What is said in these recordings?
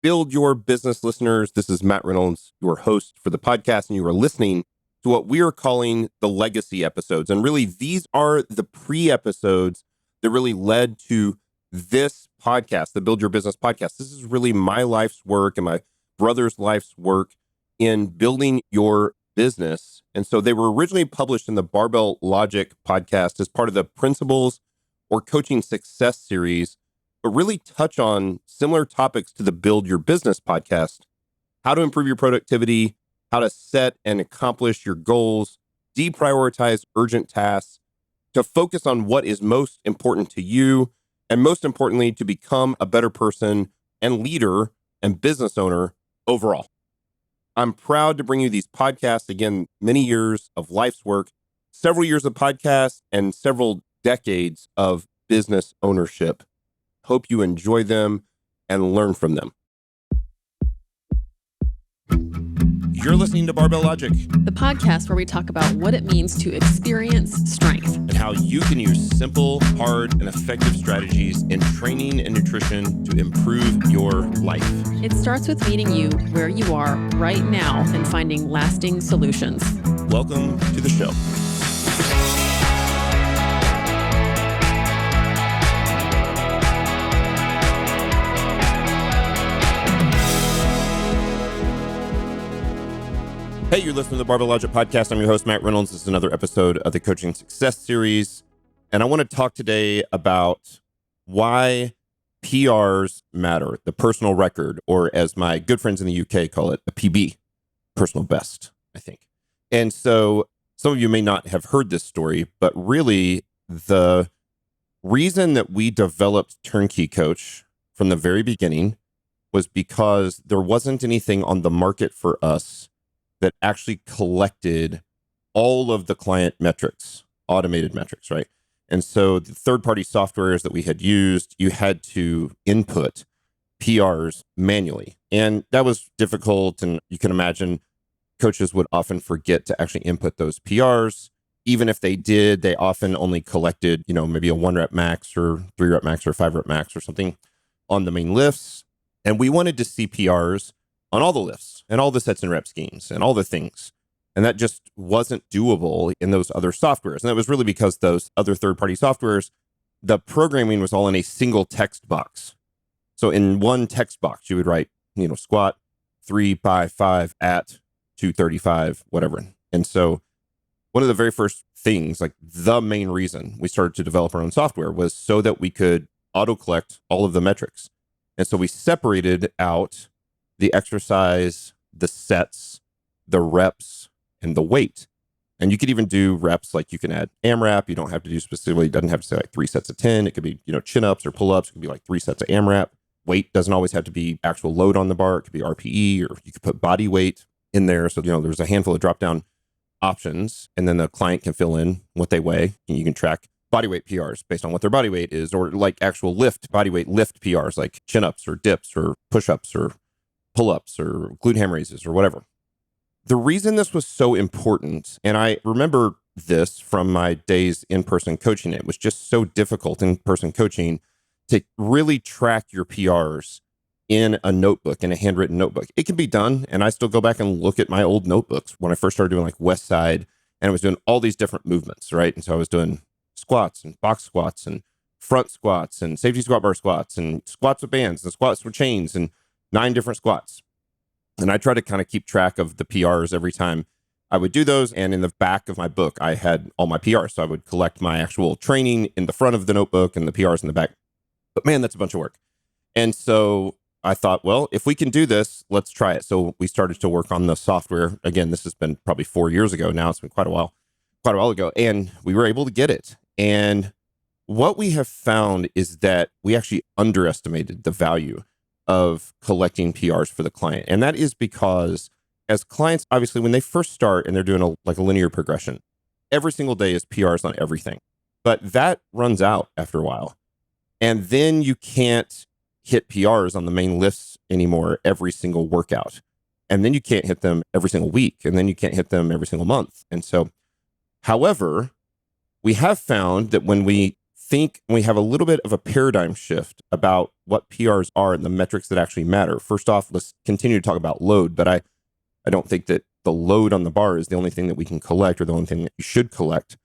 Build Your Business listeners. This is Matt Reynolds, your host for the podcast, and you are listening to what we are calling the legacy episodes. And really, these are the pre-episodes that really led to this podcast, the Build Your Business podcast. This is really my life's work and my brother's life's work in building your business. And so they were originally published in the Barbell Logic podcast as part of the Principles or Coaching Success series, but really touch on similar topics to the Build Your Business podcast: how to improve your productivity, how to set and accomplish your goals, deprioritize urgent tasks, to focus on what is most important to you, and most importantly, to become a better person and leader and business owner overall. I'm proud to bring you these podcasts. Again, many years of life's work, several years of podcasts, and several decades of business ownership. Hope you enjoy them and learn from them. You're listening to Barbell Logic, the podcast where we talk about what it means to experience strength and how you can use simple, hard, and effective strategies in training and nutrition to improve your life. It starts with meeting you where you are right now and finding lasting solutions. Welcome to the show. Hey, you're listening to the Barbell Logic podcast. I'm your host, Matt Reynolds. This is another episode of the Coaching Success series. And I want to talk today about why PRs matter, the personal record, or as my good friends in the UK call it, a PB, personal best, I think. And so some of you may not have heard this story, but really the reason that we developed TurnKey Coach from the very beginning was because there wasn't anything on the market for us that actually collected all of the client metrics, automated metrics, right? And so the third-party softwares that we had used, you had to input PRs manually. And that was difficult. And you can imagine coaches would often forget to actually input those PRs. Even if they did, they often only collected, maybe a 1-rep max or 3-rep max or 5-rep max or something on the main lifts. And we wanted to see PRs on all the lifts and all the sets and rep schemes and all the things. And that just wasn't doable in those other softwares. And that was really because those other third-party softwares, the programming was all in a single text box. So in one text box, you would write, squat 3 by 5 at 235, whatever. And so one of the very first things, like the main reason we started to develop our own software, was so that we could auto-collect all of the metrics. And so we separated out the exercise, the sets, the reps, and the weight. And you could even do reps, like you can add AMRAP. You don't have to do specifically, it doesn't have to say like 3 sets of 10. It could be, chin-ups or pull-ups. It could be like 3 sets of AMRAP. Weight doesn't always have to be actual load on the bar. It could be RPE, or you could put body weight in there. So, there's a handful of drop-down options, and then the client can fill in what they weigh, and you can track body weight PRs based on what their body weight is, or like actual body weight lift PRs, like chin-ups or dips or push-ups or pull-ups or glute ham raises or whatever. The reason this was so important, and I remember this from my days in-person coaching, it was just so difficult in-person coaching to really track your PRs in a notebook, in a handwritten notebook. It can be done, and I still go back and look at my old notebooks when I first started doing like West Side, and I was doing all these different movements, right? And so I was doing squats and box squats and front squats and safety squat bar squats and squats with bands and squats with chains and 9 different squats. And I try to kind of keep track of the PRs every time I would do those. And in the back of my book, I had all my PRs. So I would collect my actual training in the front of the notebook and the PRs in the back. But man, that's a bunch of work. And so I thought, well, if we can do this, let's try it. So we started to work on the software. Again, this has been probably 4 years ago now. It's been quite a while ago. And we were able to get it. And what we have found is that we actually underestimated the value of collecting PRs for the client. And that is because as clients, obviously, when they first start and they're doing a linear progression, every single day is PRs on everything. But that runs out after a while. And then you can't hit PRs on the main lifts anymore every single workout. And then you can't hit them every single week. And then you can't hit them every single month. And so, however, we have found that when we think we have a little bit of a paradigm shift about what PRs are and the metrics that actually matter. First off, let's continue to talk about load, but I don't think that the load on the bar is the only thing that we can collect or the only thing that you should collect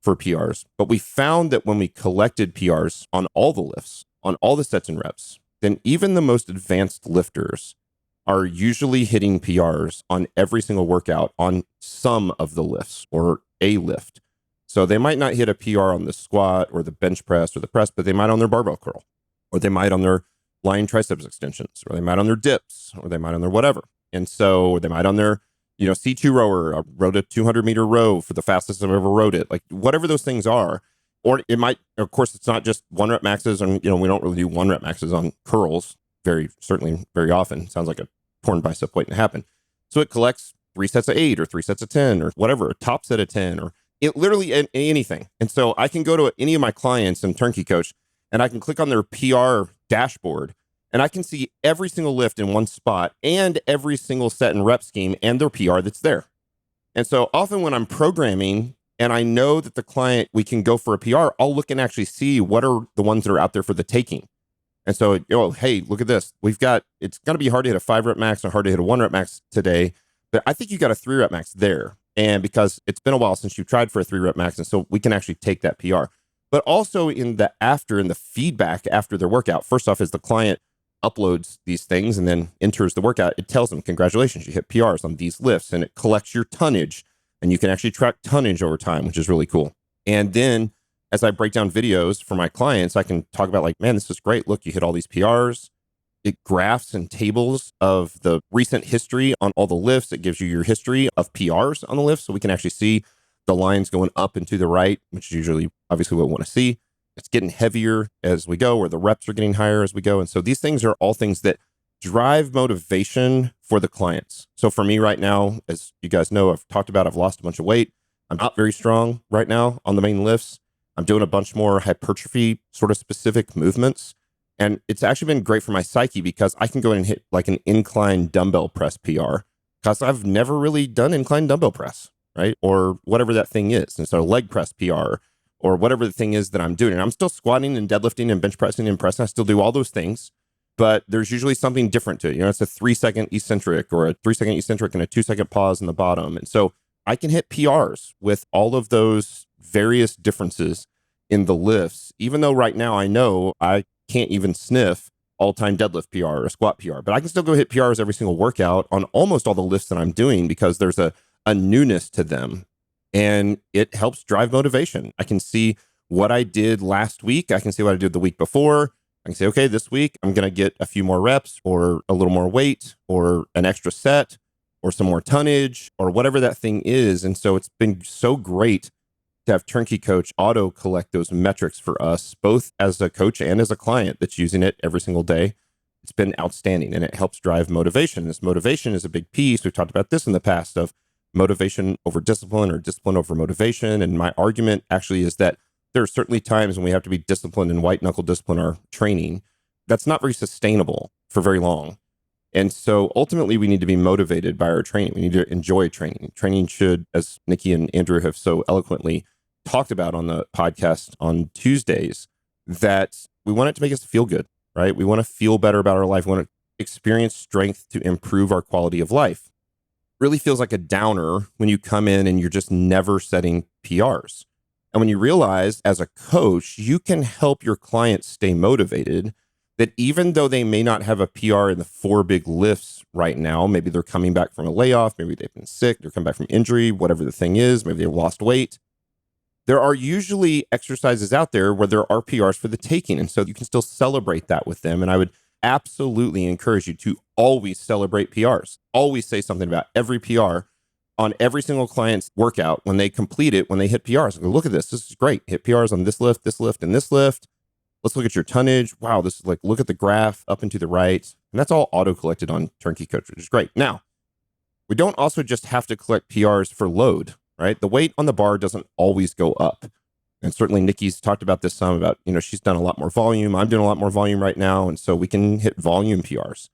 for PRs. But we found that when we collected PRs on all the lifts, on all the sets and reps, then even the most advanced lifters are usually hitting PRs on every single workout on some of the lifts or a lift. So they might not hit a PR on the squat or the bench press or the press, but they might on their barbell curl, or they might on their lying triceps extensions, or they might on their dips, or they might on their whatever. And so they might on their, C2 rower. I rode a 200-meter row for the fastest I've ever rode it. Like whatever those things are. Or it might, of course, it's not just 1-rep maxes, and we don't really do 1-rep maxes on curls very often. Sounds like a torn bicep waiting to happen. So it collects 3 sets of 8 or 3 sets of 10 or whatever, a top set of 10 or it literally anything. And so I can go to any of my clients in TurnKey Coach and I can click on their PR dashboard and I can see every single lift in one spot and every single set and rep scheme and their PR that's there. And so often when I'm programming and I know that the client, we can go for a PR, I'll look and actually see what are the ones that are out there for the taking. And so, hey, look at this. It's going to be hard to hit a 5-rep max and hard to hit a 1-rep max today, but I think you got a 3-rep max there. And because it's been a while since you tried for a 3-rep max, and so we can actually take that PR. But also in the feedback after their workout, first off, as the client uploads these things and then enters the workout, it tells them, congratulations, you hit PRs on these lifts, and it collects your tonnage, and you can actually track tonnage over time, which is really cool. And then as I break down videos for my clients, I can talk about like, man, this is great. Look, you hit all these PRs. It graphs and tables of the recent history on all the lifts. It gives you your history of PRs on the lifts, so we can actually see the lines going up and to the right, which is usually obviously what we want to see. It's getting heavier as we go, or the reps are getting higher as we go. And so these things are all things that drive motivation for the clients. So for me right now, as you guys know, I've talked about, I've lost a bunch of weight. I'm not very strong right now on the main lifts. I'm doing a bunch more hypertrophy sort of specific movements. And it's actually been great for my psyche because I can go in and hit like an incline dumbbell press PR because I've never really done incline dumbbell press, right? Or whatever that thing is. And so leg press PR or whatever the thing is that I'm doing. And I'm still squatting and deadlifting and bench pressing and pressing. I still do all those things, but there's usually something different to it. It's a 3-second eccentric or a 3-second eccentric and a 2-second pause in the bottom. And so I can hit PRs with all of those various differences in the lifts, even though right now I know I can't even sniff all-time deadlift PR or squat PR, but I can still go hit PRs every single workout on almost all the lifts that I'm doing because there's a newness to them, and it helps drive motivation. I can see what I did last week. I can see what I did the week before. I can say, okay, this week I'm going to get a few more reps or a little more weight or an extra set or some more tonnage or whatever that thing is. And so it's been so great to have TurnKey Coach auto collect those metrics for us, both as a coach and as a client that's using it every single day. It's been outstanding, and it helps drive motivation. This motivation is a big piece. We've talked about this in the past of motivation over discipline or discipline over motivation. And my argument actually is that there are certainly times when we have to be disciplined and white knuckle discipline our training. That's not very sustainable for very long. And so ultimately we need to be motivated by our training. We need to enjoy training. Training should, as Nikki and Andrew have so eloquently talked about on the podcast on Tuesdays, that we want it to make us feel good, right? We want to feel better about our life. We want to experience strength to improve our quality of life. Really feels like a downer when you come in and you're just never setting PRs. And when you realize as a coach, you can help your clients stay motivated, that even though they may not have a PR in the 4 big lifts right now, maybe they're coming back from a layoff, maybe they've been sick, they're coming back from injury, whatever the thing is, maybe they've lost weight. There are usually exercises out there where there are PRs for the taking. And so you can still celebrate that with them. And I would absolutely encourage you to always celebrate PRs. Always say something about every PR on every single client's workout when they complete it, when they hit PRs. Go, look at this. This is great. Hit PRs on this lift, and this lift. Let's look at your tonnage. Wow, this is like, look at the graph up and to the right. And that's all auto-collected on TurnKey Coach, which is great. Now, we don't also just have to collect PRs for load, right? The weight on the bar doesn't always go up. And certainly Nikki's talked about this some about, she's done a lot more volume. I'm doing a lot more volume right now. And so we can hit volume PRs.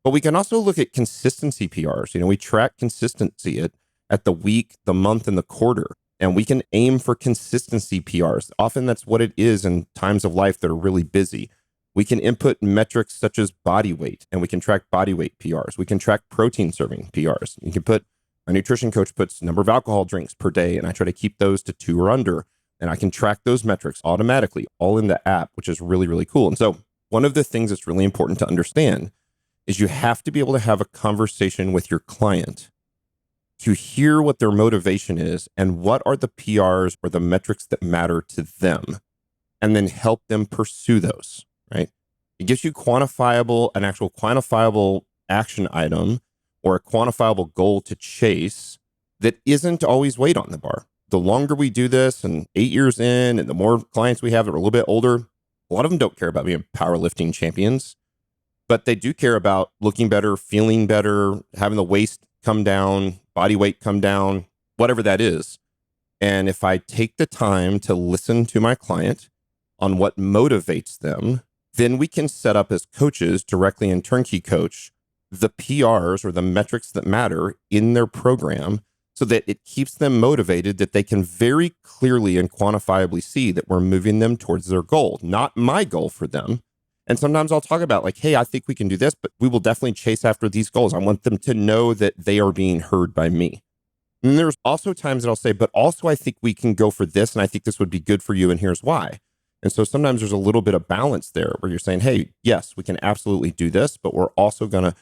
But we can also look at consistency PRs. We track consistency at the week, the month, and the quarter. And we can aim for consistency PRs. Often that's what it is in times of life that are really busy. We can input metrics such as body weight, and we can track body weight PRs. We can track protein serving PRs. You can put, our nutrition coach puts number of alcohol drinks per day, and I try to keep those to 2 or under. And I can track those metrics automatically, all in the app, which is really, really cool. And so one of the things that's really important to understand is you have to be able to have a conversation with your client to hear what their motivation is and what are the PRs or the metrics that matter to them, and then help them pursue those, right? It gives you an actual quantifiable action item or a quantifiable goal to chase that isn't always weight on the bar. The longer we do this, and 8 years in, and the more clients we have that are a little bit older, a lot of them don't care about being powerlifting champions, but they do care about looking better, feeling better, having the waist come down, body weight come down, whatever that is. And if I take the time to listen to my client on what motivates them, then we can set up as coaches directly in TurnKey Coach the PRs or the metrics that matter in their program so that it keeps them motivated, that they can very clearly and quantifiably see that we're moving them towards their goal, not my goal for them. And sometimes I'll talk about like, hey, I think we can do this, but we will definitely chase after these goals. I want them to know that they are being heard by me. And there's also times that I'll say, but also I think we can go for this, and I think this would be good for you, and here's why. And so sometimes there's a little bit of balance there where you're saying, hey, yes, we can absolutely do this, but we're also going to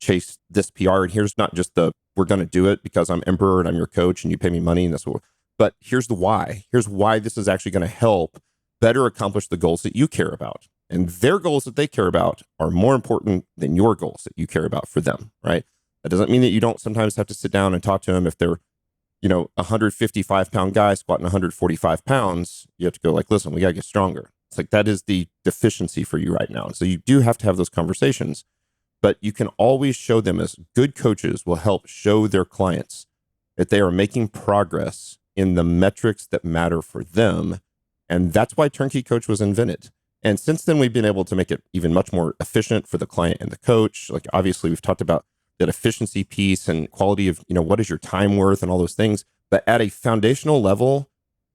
chase this PR. And here's not just we're going to do it because I'm emperor and I'm your coach and you pay me money and that's what, but here's the why. Here's why this is actually going to help better accomplish the goals that you care about. And their goals that they care about are more important than your goals that you care about for them, right? That doesn't mean that you don't sometimes have to sit down and talk to them if they're, 155-pound guy squatting 145 pounds. You have to go like, listen, we got to get stronger. It's like, that is the deficiency for you right now. And so you do have to have those conversations, but you can always show them, as good coaches will help show their clients that they are making progress in the metrics that matter for them. And that's why TurnKey Coach was invented. And since then, we've been able to make it even much more efficient for the client and the coach. Like, obviously, we've talked about that efficiency piece and quality of, what is your time worth and all those things. But at a foundational level,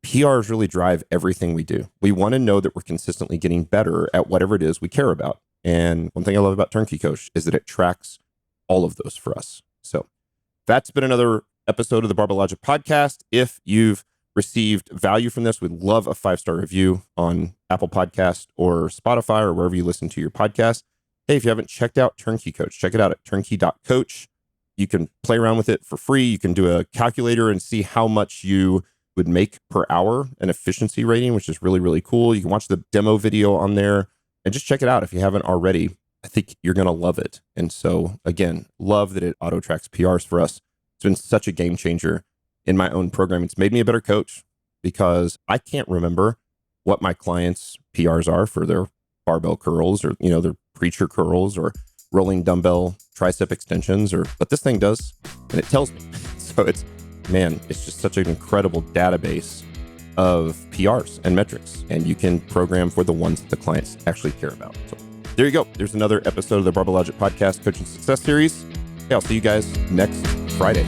PRs really drive everything we do. We want to know that we're consistently getting better at whatever it is we care about. And one thing I love about TurnKey Coach is that it tracks all of those for us. So that's been another episode of the Barbell Logic podcast. If you've received value from this, we'd love a 5-star review on Apple Podcast or Spotify or wherever you listen to your podcast. Hey, if you haven't checked out TurnKey Coach, check it out at turnkey.coach. You can play around with it for free. You can do a calculator and see how much you would make per hour, an efficiency rating, which is really, really cool. You can watch the demo video on there and just check it out if you haven't already. I think you're going to love it. And so, again, love that it auto tracks PRs for us. It's been such a game changer in my own program. It's made me a better coach because I can't remember what my clients' PRs are for their barbell curls or, their preacher curls or rolling dumbbell tricep extensions, but this thing does, and it tells me. So it's just such an incredible database of PRs and metrics, and you can program for the ones that the clients actually care about. So there you go. There's another episode of the Barbell Logic Podcast Coaching Success Series. Hey, I'll see you guys next Friday.